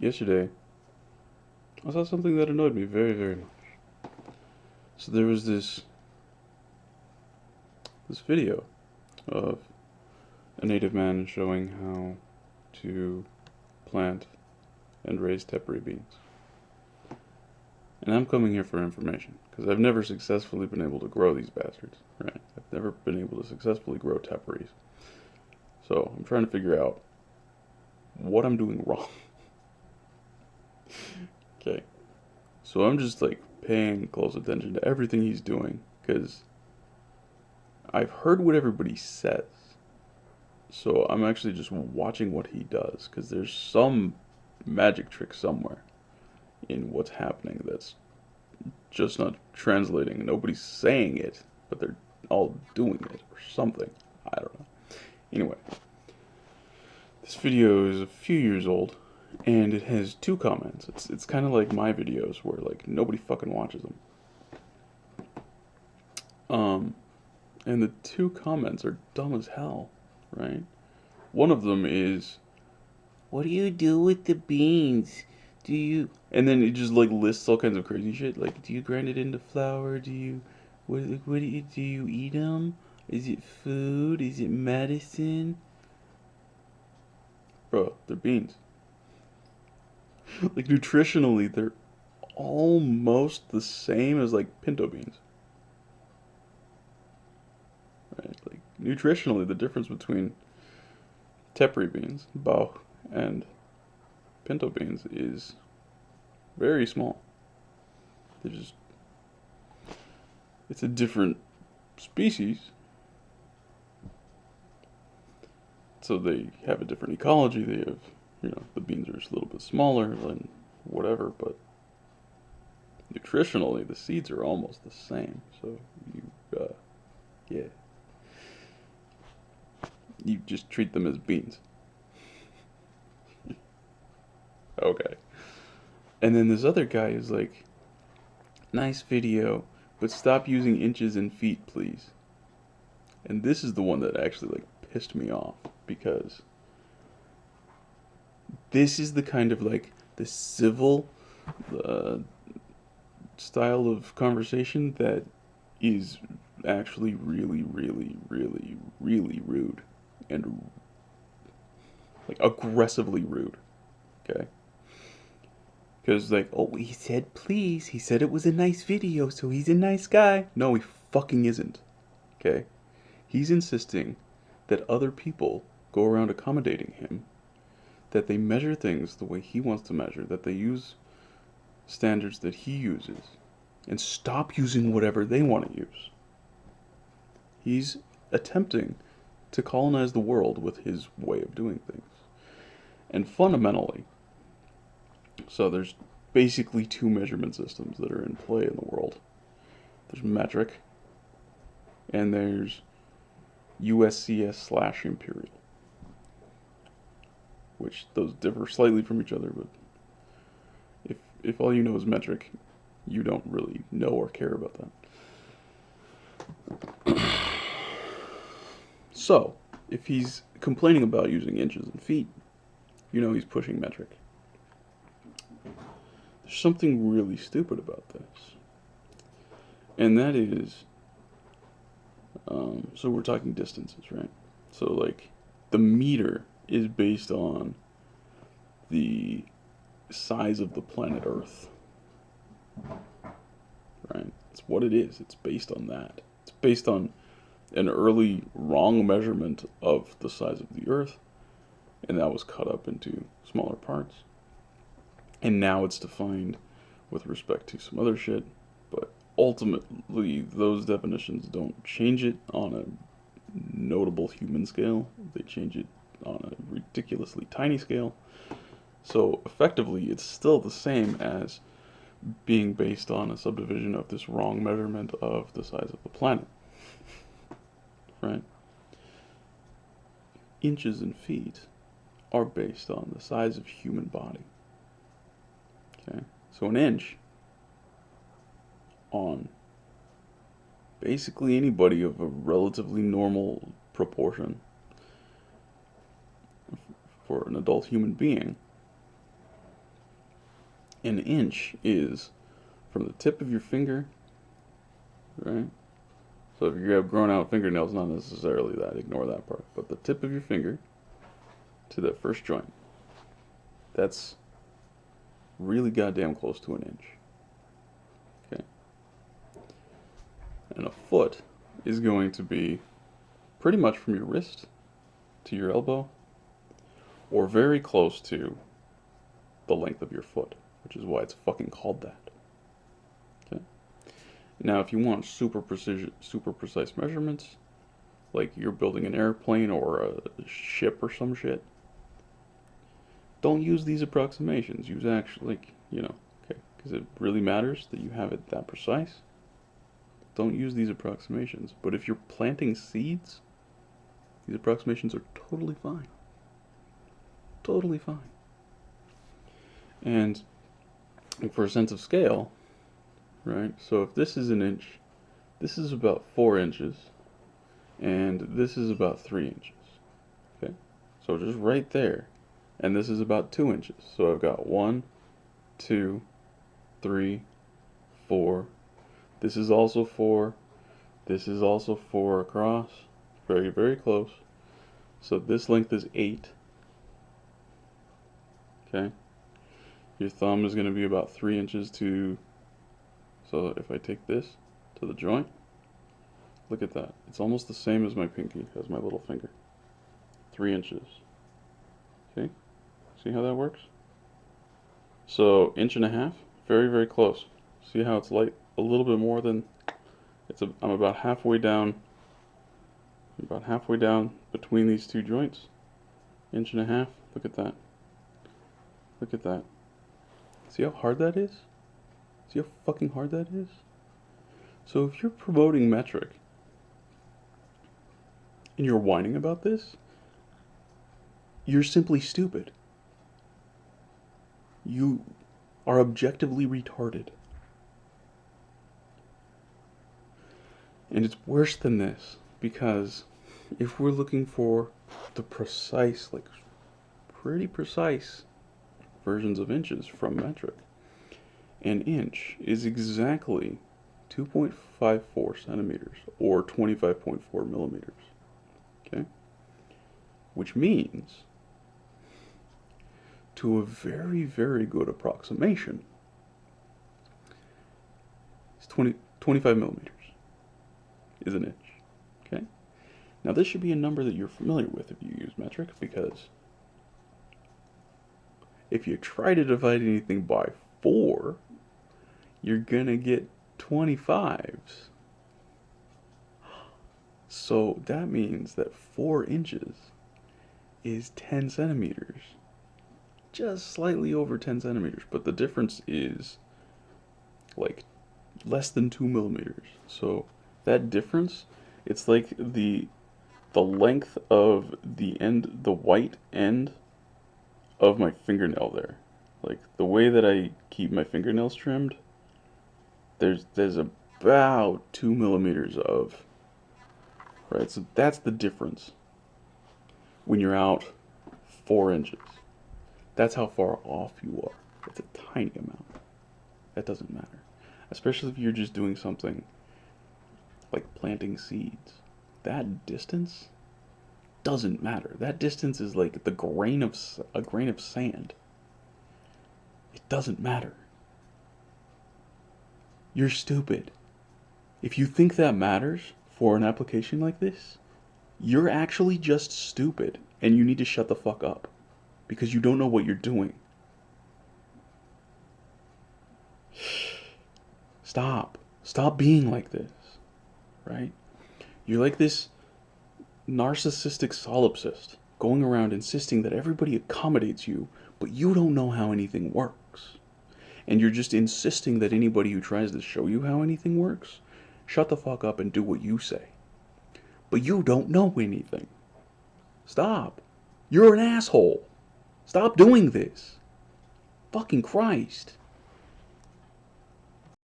yesterday, I saw something that annoyed me very, very much. So there was this video of a native man showing how to plant and raise tepary beans. And I'm coming here for information, because I've never successfully been able to grow these bastards, right? I've never been able to successfully grow teparies. So I'm trying to figure out what I'm doing wrong. Okay. So I'm just like paying close attention to everything he's doing, because I've heard what everybody says. So I'm actually just watching what he does, because there's some magic trick somewhere in what's happening that's just not translating. Nobody's saying it, but they're all doing it or something. I don't know. Anyway, this video is a few years old, and it has two comments. It's kind of like my videos where like nobody fucking watches them. And the two comments are dumb as hell, right? One of them is, "What do you do with the beans? Do you?" And then it just like lists all kinds of crazy shit. Like, do you grind it into flour? Do you? What do you eat them? Is it food? Is it medicine? Bro, they're beans. Like nutritionally, they're almost the same as like pinto beans. Right? Like nutritionally, the difference between tepary beans, bao, and pinto beans is very small. They're just, it's a different species, so they have a different ecology. They have, the beans are just a little bit smaller and whatever, but nutritionally, the seeds are almost the same. So yeah, you just treat them as beans. Okay. And then this other guy is like, "Nice video, but stop using inches and feet, please." And this is the one that actually like pissed me off, because this is the kind of like the civil uh, style of conversation that is actually really, really, really, really rude, and like aggressively rude. Okay. Because, like, oh, he said please. He said it was a nice video, so he's a nice guy. No, he fucking isn't. Okay? He's insisting that other people go around accommodating him, that they measure things the way he wants to measure, that they use standards that he uses, and stop using whatever they want to use. He's attempting to colonize the world with his way of doing things. And fundamentally, so there's basically two measurement systems that are in play in the world. There's metric, and there's USCS / Imperial, which those differ slightly from each other, but if all you know is metric, you don't really know or care about that. So, if he's complaining about using inches and feet, he's pushing metric. There's something really stupid about this. And that is, so we're talking distances, right? So, like, the meter is based on the size of the planet Earth, right? It's what it is. It's based on that. It's based on an early wrong measurement of the size of the Earth, and that was cut up into smaller parts. And now it's defined with respect to some other shit, but ultimately those definitions don't change it on a notable human scale. They change it on a ridiculously tiny scale. So effectively, it's still the same as being based on a subdivision of this wrong measurement of the size of the planet. Right? Inches and feet are based on the size of human body. Okay? So an inch on basically anybody of a relatively normal proportion for an adult human being An inch is from the tip of your finger, right? So if you have grown out fingernails, not necessarily that, ignore that part. But the tip of your finger to that first joint, that's really goddamn close to an inch. Okay? And a foot is going to be pretty much from your wrist to your elbow, or very close to the length of your foot, which is why it's fucking called that. Okay? Now, if you want super precise measurements, like you're building an airplane or a ship or some shit, don't use these approximations. Use actually, like, okay, because it really matters that you have it that precise. Don't use these approximations. But if you're planting seeds, these approximations are totally fine. Totally fine. And for a sense of scale, right? So if this is an inch, this is about 4 inches, and this is about 3 inches. Okay? So just right there. And this is about 2 inches. So I've got 1, 2, 3, 4. This is also 4. This is also 4 across. Very, very close. So this length is 8. Okay? Your thumb is going to be about 3 inches to... So if I take this to the joint, look at that. It's almost the same as my pinky, as my little finger. 3 inches. Okay? See how that works? So, 1.5 inches, very, very close. See how it's light a little bit more than... I'm about halfway down. About halfway down between these two joints. 1.5 inches. Look at that. Look at that. See how hard that is? See how fucking hard that is? So if you're promoting metric and you're whining about this, you're simply stupid. You are objectively retarded. And it's worse than this, because if we're looking for the precise, like pretty precise versions of inches from metric, an inch is exactly 2.54 centimeters or 25.4 millimeters. Okay? Which means, to a very, very good approximation, it's 25 millimeters is an inch. Okay? Now this should be a number that you're familiar with if you use metric, because if you try to divide anything by 4, you're gonna get 25s. So that means that 4 inches is 10 centimeters. Just slightly over 10 centimeters, but the difference is like less than 2 millimeters. So that difference, it's like the length of the white end of my fingernail there. Like the way that I keep my fingernails trimmed, there's about 2 millimeters of, right? So that's the difference when you're out 4 inches. That's how far off you are. It's a tiny amount. That doesn't matter. Especially if you're just doing something like planting seeds. That distance doesn't matter. That distance is like a grain of sand. It doesn't matter. You're stupid. If you think that matters for an application like this, you're actually just stupid, and you need to shut the fuck up, because you don't know what you're doing. Stop. Stop being like this, right? You're like this narcissistic solipsist, going around insisting that everybody accommodates you, but you don't know how anything works. And you're just insisting that anybody who tries to show you how anything works, shut the fuck up and do what you say. But you don't know anything. Stop. You're an asshole. Stop doing this. Fucking Christ.